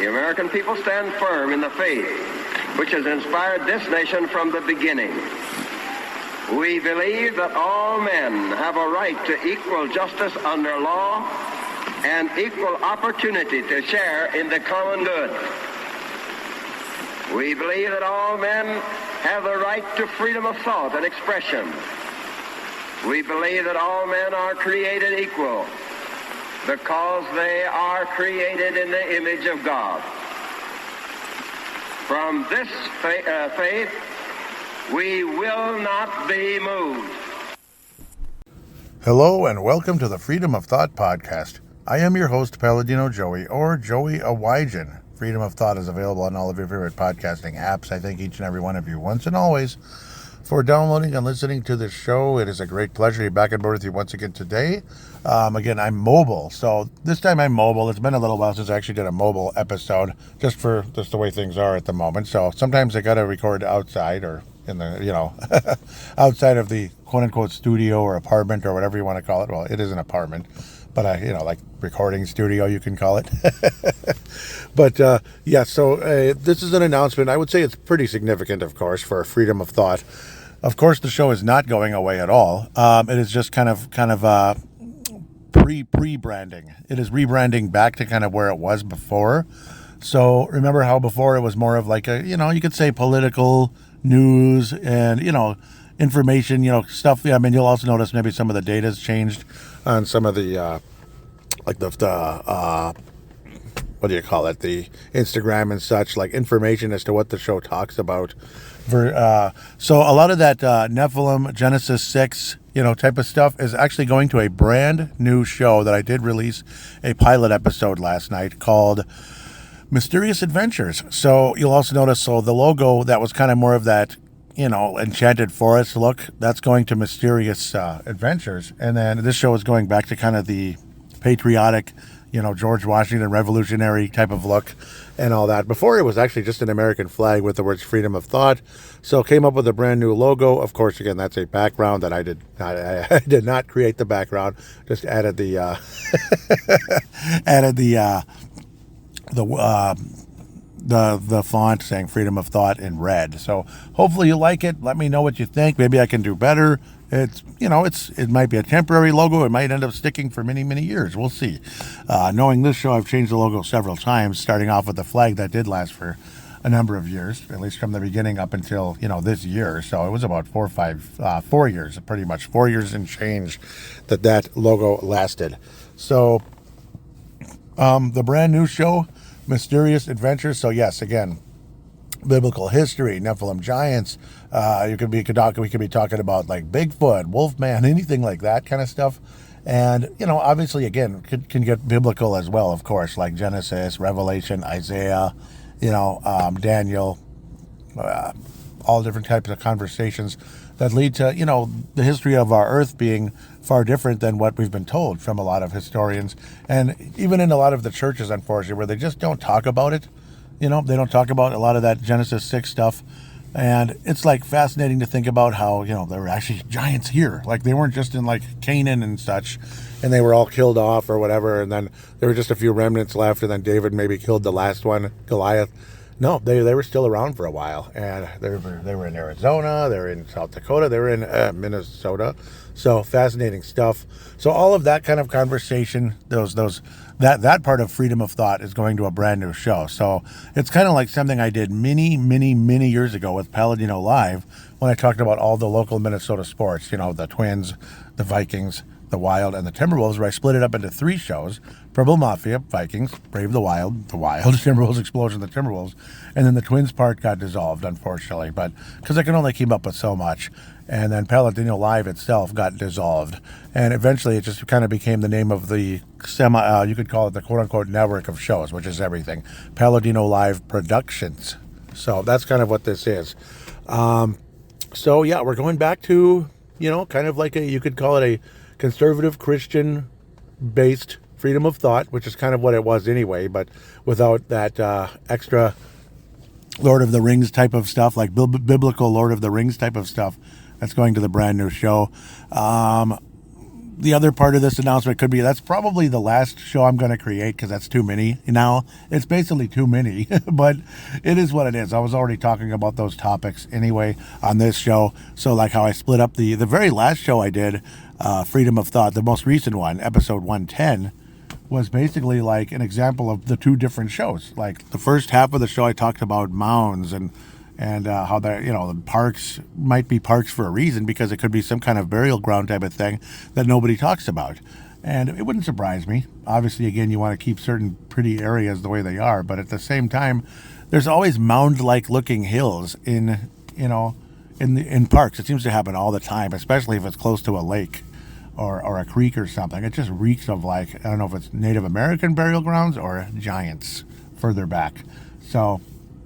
the American people stand firm in the faith which has inspired this nation from the beginning. We believe that all men have a right to equal justice under law and equal opportunity to share in the common good. We believe that all men have the right to freedom of thought and expression. We believe that all men are created equal because they are created in the image of God. From this faith, we will not be moved. Hello and welcome to the Freedom of Thought podcast. I am your host, Palladino Joey, or Joey Awajan. Freedom of Thought is available on all of your favorite podcasting apps. I thank each and every one of you once and always for downloading and listening to this show. It is a great pleasure to be back on board with you once again today. Again, I'm mobile, so this time I'm mobile. It's been a little while since I actually did a mobile episode, just the way things are at the moment. So sometimes I got to record outside or in the, outside of the quote-unquote studio or apartment or whatever you want to call it. Well, it is an apartment, but like recording studio, you can call it. But so this is an announcement. I would say it's pretty significant, of course, for freedom of thought. Of course, the show is not going away at all. It is just kind of pre-branding. It is rebranding back to kind of where it was before. So remember how before it was more of like a, you could say political news and, information, stuff. I mean, you'll also notice maybe some of the data's changed on some of the, what do you call it? The Instagram and such, like information as to what the show talks about. So a lot of that Nephilim, Genesis 6, type of stuff is actually going to a brand new show that I did release a pilot episode last night called Mysterious Adventures. So you'll also notice, the logo that was kind of more of that, enchanted forest look, that's going to Mysterious Adventures. And then this show is going back to kind of the patriotic, George Washington revolutionary type of look and all that. Before it was actually just an American flag with the words freedom of thought. So came up with a brand new logo. Of course, again, that's a background that I did not create the background, just added the the font saying freedom of thought in red. So hopefully you like it. Let me know what you think. Maybe I can do better. It's, it might be a temporary logo. It might end up sticking for many, many years. We'll see. Knowing this show, I've changed the logo several times, starting off with the flag that did last for a number of years, at least from the beginning up until, this year. So it was about 4 years, pretty much 4 years and change that logo lasted. So the brand new show, Mysterious Adventures. So yes, again, biblical history, Nephilim giants. We could be talking about like Bigfoot, Wolfman, anything like that kind of stuff. And, obviously, again, can get biblical as well, of course, like Genesis, Revelation, Isaiah, Daniel, all different types of conversations that lead to, the history of our earth being far different than what we've been told from a lot of historians. And even in a lot of the churches, unfortunately, where they just don't talk about it. They don't talk about a lot of that Genesis 6 stuff. And it's like fascinating to think about how, there were actually giants here. Like they weren't just in like Canaan and such, and they were all killed off or whatever. And then there were just a few remnants left. And then David maybe killed the last one, Goliath. No, they were still around for a while. And they were in Arizona. They were in South Dakota. They were in Minnesota. So fascinating stuff. So all of that kind of conversation, that part of freedom of thought is going to a brand new show. So it's kind of like something I did many, many, many years ago with Palladino Live when I talked about all the local Minnesota sports, the Twins, the Vikings, the Wild, and the Timberwolves, where I split it up into 3 shows: Purple Mafia, Vikings, Brave the Wild, Timberwolves, Explosion, the Timberwolves, and then the Twins part got dissolved, unfortunately, but because I can only keep up with so much. And then Palladino Live itself got dissolved. And eventually it just kind of became the name of the you could call it the quote-unquote network of shows, which is everything. Palladino Live Productions. So that's kind of what this is. So yeah, we're going back to, kind of like you could call it a conservative Christian-based freedom of thought, which is kind of what it was anyway, but without that extra Lord of the Rings type of stuff, like biblical Lord of the Rings type of stuff. That's going to the brand new show. the other part of this announcement could be that's probably the last show I'm going to create because that's too many now. It's basically too many, but it is what it is. I was already talking about those topics anyway on this show. So like how I split up the very last show I did, Freedom of Thought, the most recent one, episode 110, was basically like an example of the two different shows. Like the first half of the show I talked about mounds and how the parks might be parks for a reason because it could be some kind of burial ground type of thing that nobody talks about. And it wouldn't surprise me. Obviously, again, you want to keep certain pretty areas the way they are, but at the same time, there's always mound-like looking hills in parks. It seems to happen all the time, especially if it's close to a lake or a creek or something. It just reeks of I don't know if it's Native American burial grounds or giants further back. So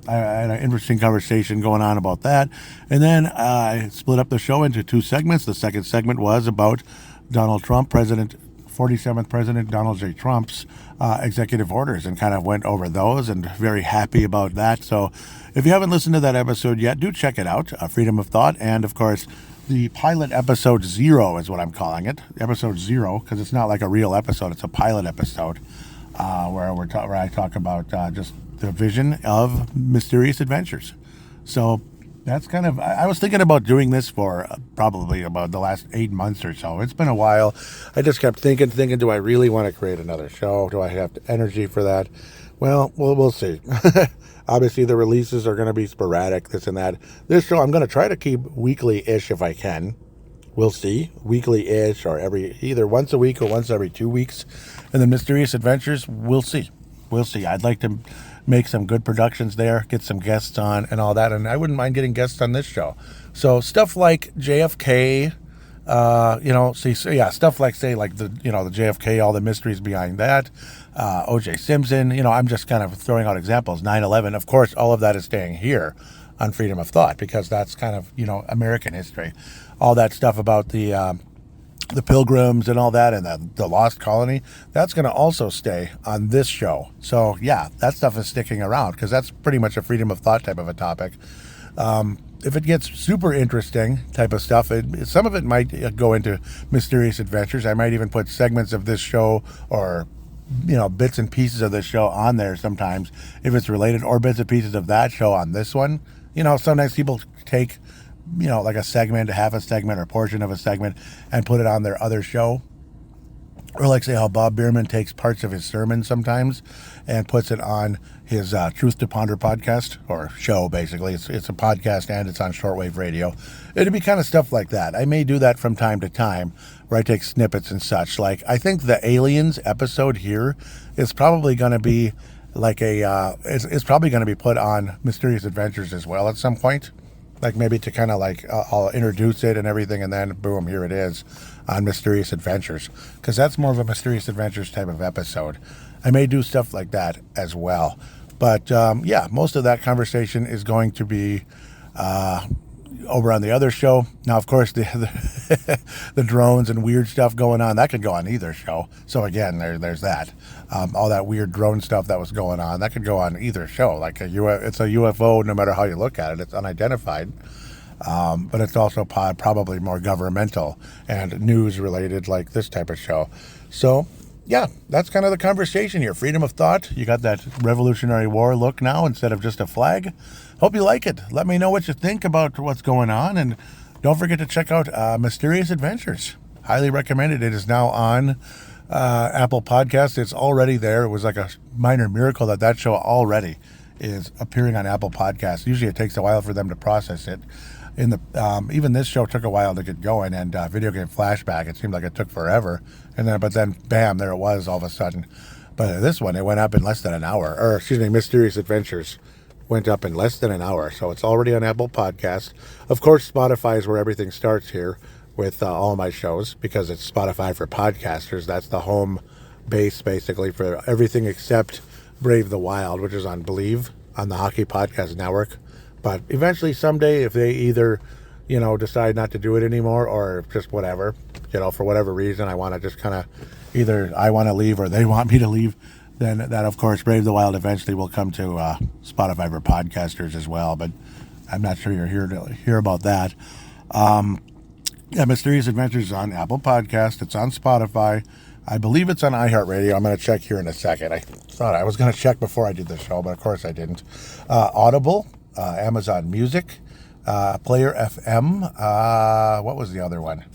I had an interesting conversation going on about that. And then I split up the show into two segments. The second segment was about Donald Trump, 47th President Donald J. Trump's executive orders, and kind of went over those, and very happy about that. So if you haven't listened to that episode yet, do check it out, Freedom of Thought. And of course, the pilot episode 0 is what I'm calling it. Episode 0, because it's not like a real episode. It's a pilot episode where I talk about just the vision of Mysterious Adventures. So that's kind of, I was thinking about doing this for probably about the last 8 months or so. It's been a while. I just kept thinking, do I really want to create another show? Do I have the energy for that? Well, we'll see. Obviously, the releases are going to be sporadic, this and that. This show, I'm going to try to keep weekly-ish if I can. We'll see. Weekly-ish, or either once a week or once every 2 weeks. And the Mysterious Adventures, we'll see. We'll see. I'd like to make some good productions there, get some guests on and all that. And I wouldn't mind getting guests on this show. So stuff like JFK, stuff like, say, like the JFK, all the mysteries behind that, O.J. Simpson, I'm just kind of throwing out examples. 9/11, of course, all of that is staying here on Freedom of Thought because that's kind of, American history. All that stuff about the Pilgrims and all that, and the Lost Colony, that's going to also stay on this show. So yeah, that stuff is sticking around because that's pretty much a Freedom of Thought type of a topic. If it gets super interesting type of stuff, some of it might go into Mysterious Adventures. I might even put segments of this show or bits and pieces of this show on there sometimes if it's related, or bits and pieces of that show on this one. Sometimes people take like a segment, half a segment, or portion of a segment, and put it on their other show. Or like, say, how Bob Bierman takes parts of his sermon sometimes and puts it on his Truth to Ponder podcast, or show, basically. It's a podcast and it's on shortwave radio. It'd be kind of stuff like that. I may do that from time to time, where I take snippets and such. Like, I think the Aliens episode here is probably going to be like it's probably going to be put on Mysterious Adventures as well at some point. Like maybe to kind of I'll introduce it and everything, and then boom, here it is on Mysterious Adventures. Because that's more of a Mysterious Adventures type of episode. I may do stuff like that as well. But most of that conversation is going to be over on the other show. Now, of course, the drones and weird stuff going on, that could go on either show. So again, there's that. All that weird drone stuff that was going on, that could go on either show. Like it's a UFO, no matter how you look at it. It's unidentified. But it's also probably more governmental and news related, like this type of show. So yeah, that's kind of the conversation here. Freedom of thought. You got that Revolutionary War look now instead of just a flag. Hope you like it. Let me know what you think about what's going on. And don't forget to check out Mysterious Adventures. Highly recommended. It is now on Apple Podcasts. It's already there. It was like a minor miracle that show already is appearing on Apple Podcasts. Usually it takes a while for them to process it. Even this show took a while to get going, and Video Game Flashback, it seemed like it took forever. But then bam, there it was all of a sudden. But this one, it went up in less than an hour. Mysterious Adventures went up in less than an hour. So it's already on Apple Podcasts. Of course, Spotify is where everything starts here with all my shows, because it's Spotify for podcasters. That's the home base, basically, for everything except Brave the Wild, which is on Believe, on the Hockey Podcast Network. But eventually, someday, if they either, decide not to do it anymore, or just whatever, for whatever reason, I want to just kind of, either I want to leave or they want me to leave, then that, of course, Brave the Wild eventually will come to Spotify for podcasters as well. But I'm not sure you're here to hear about that. Yeah, Mysterious Adventures is on Apple Podcast. It's on Spotify. I believe it's on iHeartRadio. I'm going to check here in a second. I thought I was going to check before I did the show, but of course I didn't. Audible, Amazon Music, Player FM. What was the other one?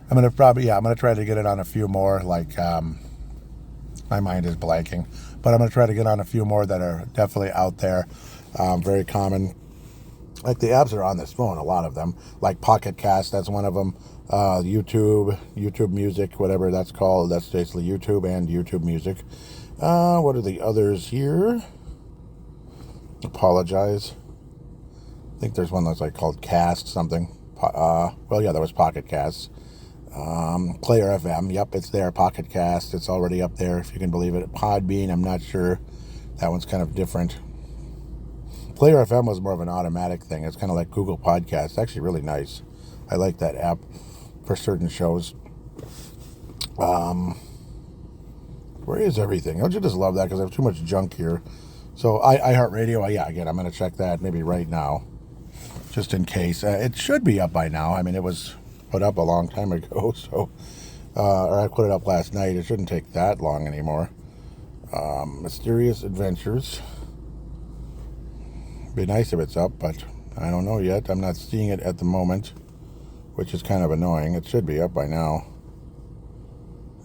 I'm going to try to get it on a few more, like, my mind is blanking, but I'm going to try to get on a few more that are definitely out there, very common. Like the apps are on this phone, a lot of them, like Pocket Cast, that's one of them. YouTube Music, whatever that's called. That's basically YouTube and YouTube Music. What are the others here? Apologize. I think there's one that's like called Cast something. There was Pocket Cast. Player FM, yep, it's there. Pocket Cast, it's already up there, if you can believe it. Podbean, I'm not sure. That one's kind of different. Player FM was more of an automatic thing. It's kind of like Google Podcasts. It's actually really nice. I like that app for certain shows. Where is everything? Don't you just love that? Because I have too much junk here. So iHeartRadio, again, I'm going to check that maybe right now, just in case. It should be up by now. I mean, it was put up a long time ago, so or I put it up last night. It shouldn't take that long anymore. Mysterious Adventures. Be nice if it's up, but I don't know yet. I'm not seeing it at the moment, which is kind of annoying. It should be up by now.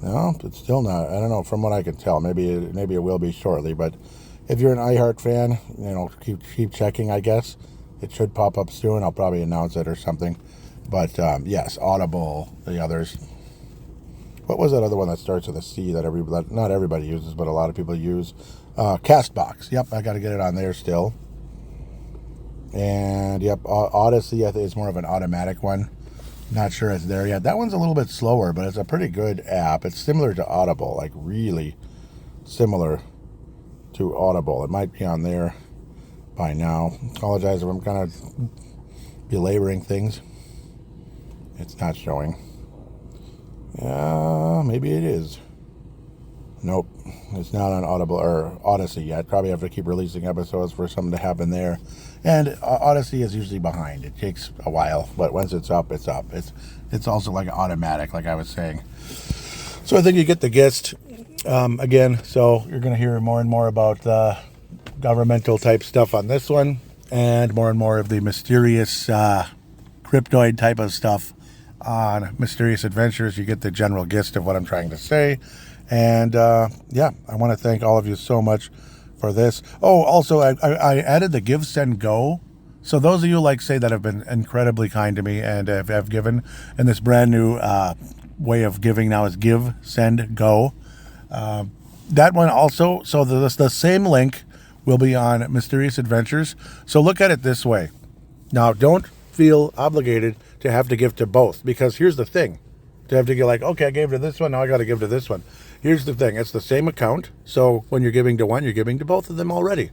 No, it's still not. I don't know. From what I can tell, maybe it will be shortly. But if you're an iHeart fan, keep checking. I guess it should pop up soon. I'll probably announce it or something. But yes, Audible, the others. What was that other one that starts with a C that not everybody uses, but a lot of people use? Castbox. Yep, I got to get it on there still. And yep, Odyssey, I think, is more of an automatic one. Not sure it's there yet. That one's a little bit slower, but it's a pretty good app. It's similar to Audible, like really similar to Audible. It might be on there by now. Apologize if I'm kind of belaboring things. It's not showing. Maybe it is. Nope, it's not on Audible or Odyssey yet. Probably have to keep releasing episodes for something to happen there. And Odyssey is usually behind. It takes a while, but once it's up, it's up. It's also like automatic, like I was saying. So I think you get the gist. Again, so you're going to hear more and more about governmental type stuff on this one, and more of the mysterious cryptoid type of stuff on Mysterious Adventures. You get the general gist of what I'm trying to say. And I want to thank all of you so much for this. Oh, also, I added the Give, Send, Go. So those of you, say, that have been incredibly kind to me and have given, and this brand new way of giving now is Give, Send, Go. That one also, so the same link will be on Mysterious Adventures. So look at it this way. Now, don't feel obligated to have to give to both, because here's the thing. To have to get okay, I gave to this one, now I got to give to this one. Here's the thing. It's the same account. So when you're giving to one, you're giving to both of them already.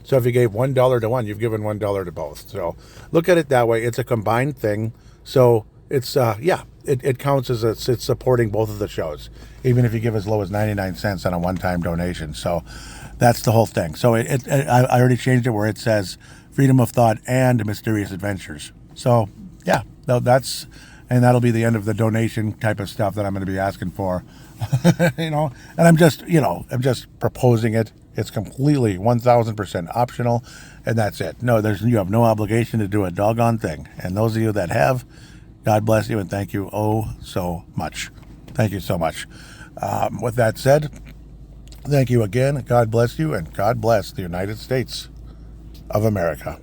So if you gave $1 to one, you've given $1 to both. So look at it that way. It's a combined thing. So it's, it counts as it's supporting both of the shows, even if you give as low as 99 cents on a one-time donation. So that's the whole thing. So I already changed it where it says Freedom of Thought and Mysterious Adventures. So yeah, and that'll be the end of the donation type of stuff that I'm going to be asking for. And I'm just proposing it. It's completely 1,000% optional, and that's it. No, you have no obligation to do a doggone thing. And those of you that have, God bless you and thank you so much. Thank you so much. With that said, thank you again. God bless you, and God bless the United States of America.